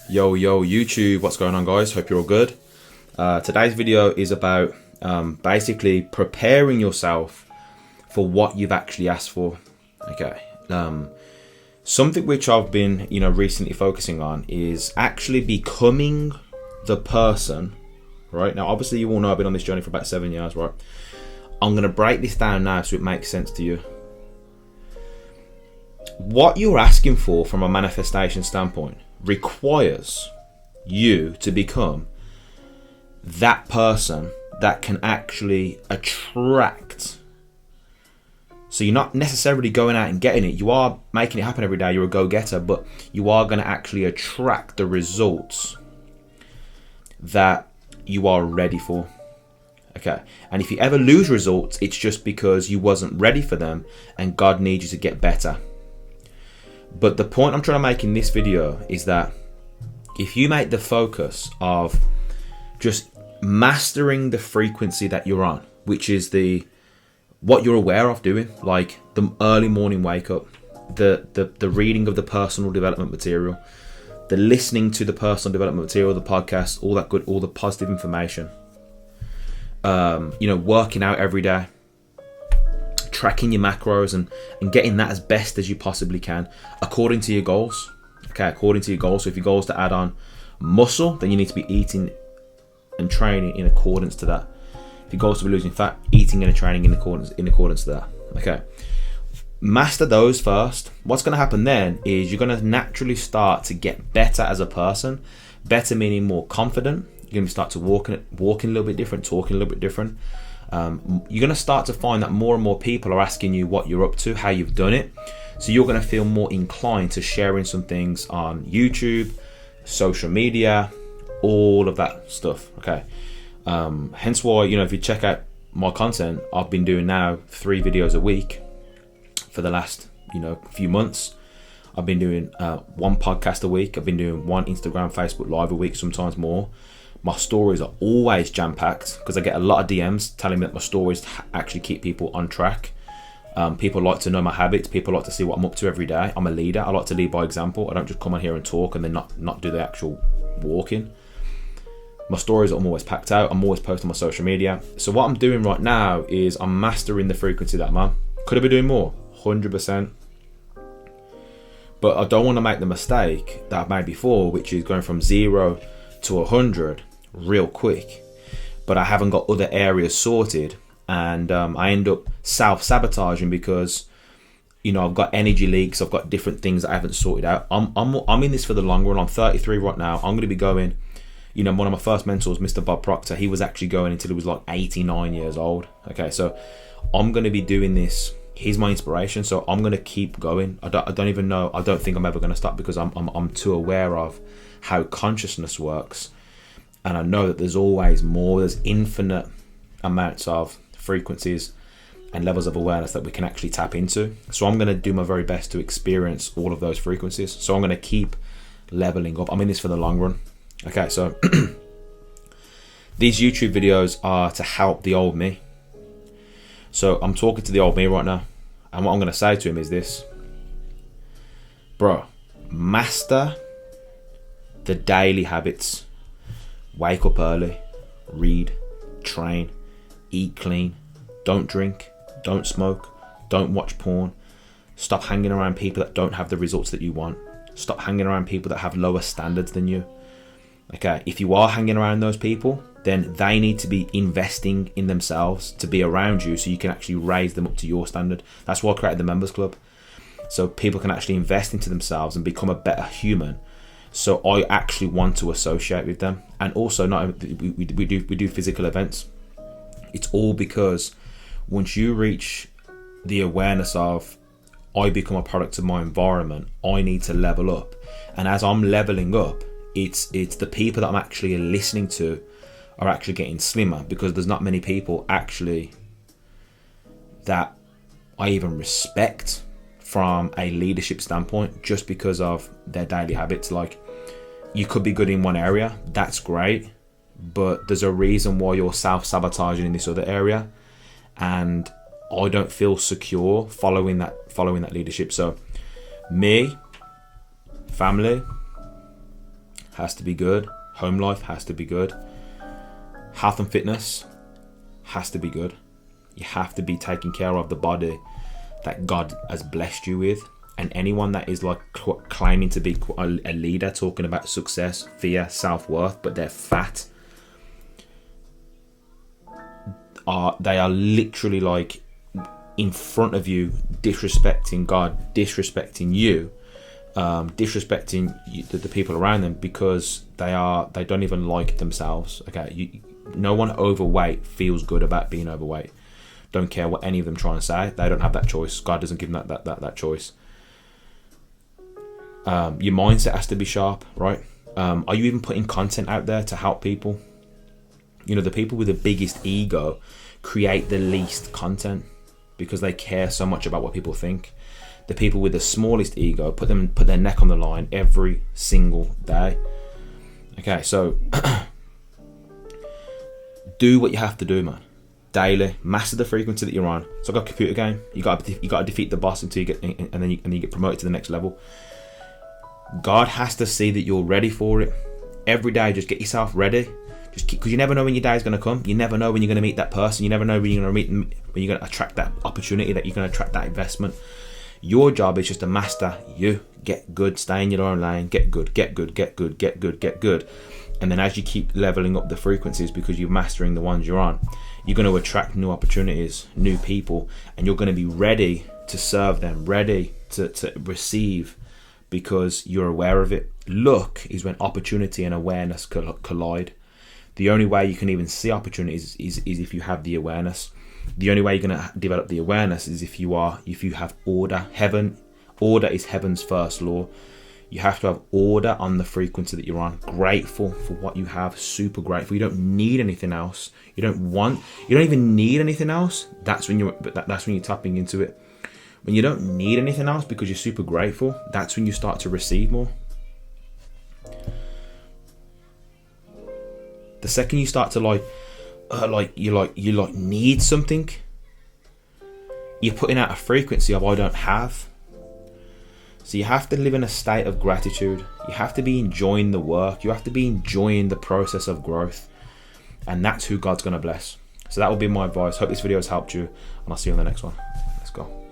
Yo, YouTube, what's going on, guys? Hope you're all good. Today's video is about basically preparing yourself for what you've actually asked for. Okay. Something which I've been, recently focusing on is actually becoming the person, right? Now, obviously, you all know I've been on this journey for about 7 years, right? I'm going to break this down now so it makes sense to you. What you're asking for from a manifestation standpoint requires you to become that person that can actually attract. So you're not necessarily going out and getting it. You are making it happen every day. You're a go-getter, but you are going to actually attract the results that you are ready for. Okay. And if you ever lose results, it's just because you wasn't ready for them and God needs you to get better. But the point I'm trying to make in this video is that if you make the focus of just mastering the frequency that you're on, which is what you're aware of doing, like the early morning wake up, the reading of the personal development material, the listening to the personal development material, the podcast, all that good, all the positive information, working out every day, tracking your macros and getting that as best as you possibly can according to your goals. Okay, according to your goals. So if your goal is to add on muscle, then you need to be eating and training in accordance to that. If your goal is to be losing fat, eating and training in accordance to that. Okay, master those first. What's going to happen then is you're going to naturally start to get better as a person. Better meaning more confident. You're going to start to walking a little bit different, talking a little bit different. You're going to start to find that more and more people are asking you what you're up to, how you've done it. So you're going to feel more inclined to sharing some things on YouTube, social media, all of that stuff. Okay. Hence why, if you check out my content, I've been doing now 3 videos a week for the last, few months. I've been doing 1 podcast a week. I've been doing 1 Instagram, Facebook live a week, sometimes more. My stories are always jam-packed because I get a lot of DMs telling me that my stories actually keep people on track. People like to know my habits. People like to see what I'm up to every day. I'm a leader. I like to lead by example. I don't just come on here and talk and then not do the actual walking. My stories, I'm always packed out. I'm always posting on my social media. So what I'm doing right now is I'm mastering the frequency that I'm on. Could I be doing more? 100%. But I don't want to make the mistake that I've made before, which is going from 0 to 100 real quick, but I haven't got other areas sorted, and I end up self-sabotaging because I've got energy leaks, I've got different things that I haven't sorted out. I'm in this for the long run. I'm 33 right now. I'm going to be going, one of my first mentors, Mr. Bob Proctor, he was actually going until he was like 89 years old. Okay, so I'm going to be doing this. He's my inspiration, so I'm going to keep going. I don't even know. I don't think I'm ever going to stop because I'm too aware of how consciousness works. And I know that there's always more. There's infinite amounts of frequencies and levels of awareness that we can actually tap into. So I'm going to do my very best to experience all of those frequencies. So I'm going to keep leveling up. I'm in this for the long run. Okay, so these YouTube videos are to help the old me. So I'm talking to the old me right now. And what I'm going to say to him is this. Bro, master the daily habits. Wake up early, read, train, eat clean, don't drink, don't smoke, don't watch porn, stop hanging around people that don't have the results that you want, stop hanging around people that have lower standards than you. Okay, if you are hanging around those people, then they need to be investing in themselves to be around you so you can actually raise them up to your standard. That's why I created the members club, so people can actually invest into themselves and become a better human. So I actually want to associate with them. And also, we do physical events. It's all because once you reach the awareness of I become a product of my environment, I need to level up. And as I'm leveling up, it's the people that I'm actually listening to are actually getting slimmer, because there's not many people actually that I even respect from a leadership standpoint just because of their daily habits. Like, you could be good in one area, that's great, but there's a reason why you're self-sabotaging in this other area, and I don't feel secure following that leadership. So me, family, has to be good. Home life has to be good. Health and fitness has to be good. You have to be taking care of the body that God has blessed you with. And anyone that is like claiming to be a leader, talking about success, fear, self-worth, but they're fat, they are literally like in front of you, disrespecting God, disrespecting you, disrespecting the people around them, because they don't even like themselves. Okay, no one overweight feels good about being overweight. Don't care what any of them try and say. They don't have that choice. God doesn't give them that choice. Your mindset has to be sharp, right? Are you even putting content out there to help people? You know, the people with the biggest ego create the least content because they care so much about what people think. The people with the smallest ego put their neck on the line every single day. Okay, so do what you have to do, man. Daily, master the frequency that you're on. It's like a computer game. You got to defeat the boss until you get, and then you get promoted to the next level. God has to see that you're ready for it. Every day, just get yourself ready. Because you never know when your day is going to come. You never know when you're going to meet that person. You never know when you're going to meet, when you're going to attract that opportunity, that you're going to attract that investment. Your job is just to master you. Get good, stay in your own lane, get good, get good, get good, get good, get good. And then as you keep leveling up the frequencies, because you're mastering the ones you're on, you're going to attract new opportunities, new people, and you're going to be ready to serve them, ready to receive, because you're aware of it. Luck is when opportunity and awareness collide. The only way you can even see opportunities is if you have the awareness. The only way you're going to develop the awareness is if you have order. Order is heaven's first law. You have to have order on the frequency that you're on. Grateful for what you have. Super grateful. You don't need anything else. You don't even need anything else. That's when you're tapping into it. When you don't need anything else because you're super grateful, that's when you start to receive more. The second you start to you need something, you're putting out a frequency of I don't have. So you have to live in a state of gratitude. You have to be enjoying the work. You have to be enjoying the process of growth. And that's who God's going to bless. So that will be my advice. Hope this video has helped you. And I'll see you on the next one. Let's go.